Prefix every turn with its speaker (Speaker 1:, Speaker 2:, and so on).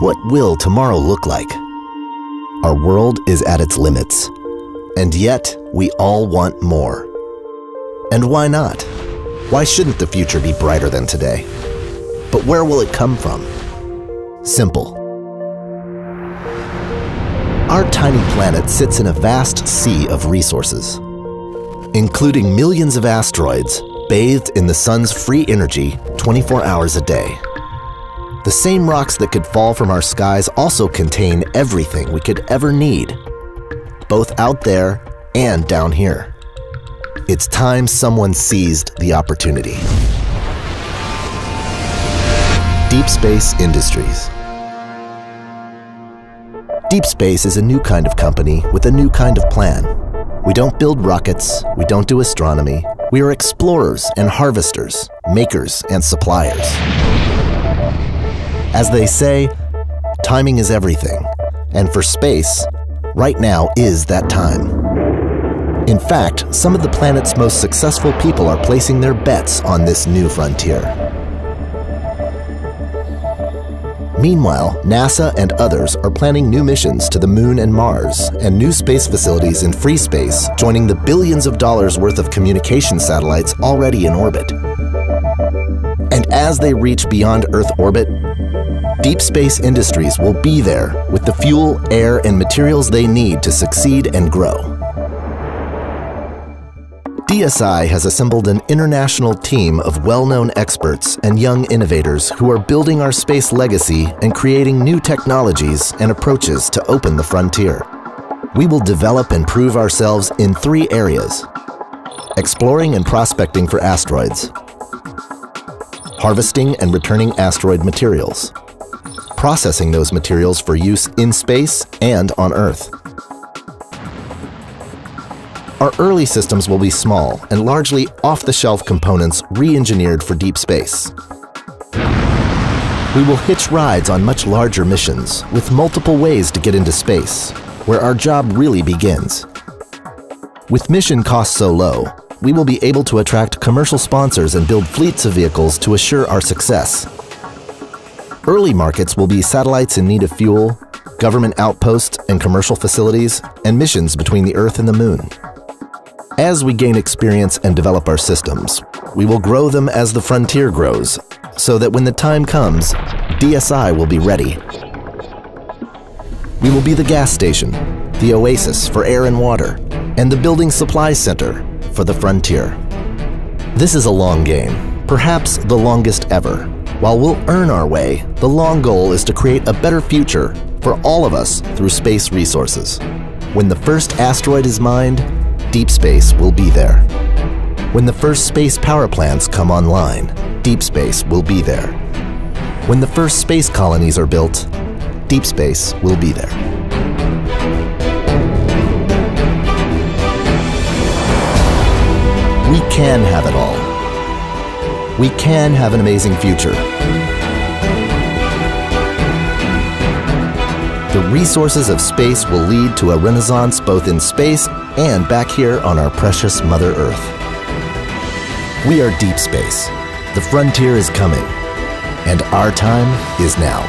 Speaker 1: What will tomorrow look like? Our world is at its limits, and yet we all want more. And why not? Why shouldn't the future be brighter than today? But where will it come from? Simple. Our tiny planet sits in a vast sea of resources, including millions of asteroids bathed in the sun's free energy 24 hours a day. The same rocks that could fall from our skies also contain everything we could ever need, both out there and down here. It's time someone seized the opportunity. Deep Space Industries. Deep Space is a new kind of company with a new kind of plan. We don't build rockets, we don't do astronomy. We are explorers and harvesters, makers and suppliers. As they say, timing is everything, and for space, right now is that time. In fact, some of the planet's most successful people are placing their bets on this new frontier. Meanwhile, NASA and others are planning new missions to the Moon and Mars, and new space facilities in free space, joining the billions of dollars worth of communication satellites already in orbit. And as they reach beyond Earth orbit, Deep Space Industries will be there with the fuel, air, and materials they need to succeed and grow. DSI has assembled an international team of well-known experts and young innovators who are building our space legacy and creating new technologies and approaches to open the frontier. We will develop and prove ourselves in 3 areas: exploring and prospecting for asteroids, harvesting and returning asteroid materials, processing those materials for use in space and on Earth. Our early systems will be small and largely off-the-shelf components re-engineered for deep space. We will hitch rides on much larger missions with multiple ways to get into space, where our job really begins. With mission costs so low, we will be able to attract commercial sponsors and build fleets of vehicles to assure our success. Early markets will be satellites in need of fuel, government outposts and commercial facilities, and missions between the Earth and the Moon. As we gain experience and develop our systems, we will grow them as the frontier grows, so that when the time comes, DSI will be ready. We will be the gas station, the oasis for air and water, and the building supply center for the frontier. This is a long game, perhaps the longest ever. While we'll earn our way, the long goal is to create a better future for all of us through space resources. When the first asteroid is mined, Deep Space will be there. When the first space power plants come online, Deep Space will be there. When the first space colonies are built, Deep Space will be there. We can have it all. We can have an amazing future. The resources of space will lead to a renaissance both in space and back here on our precious Mother Earth. We are Deep Space. The frontier is coming, and our time is now.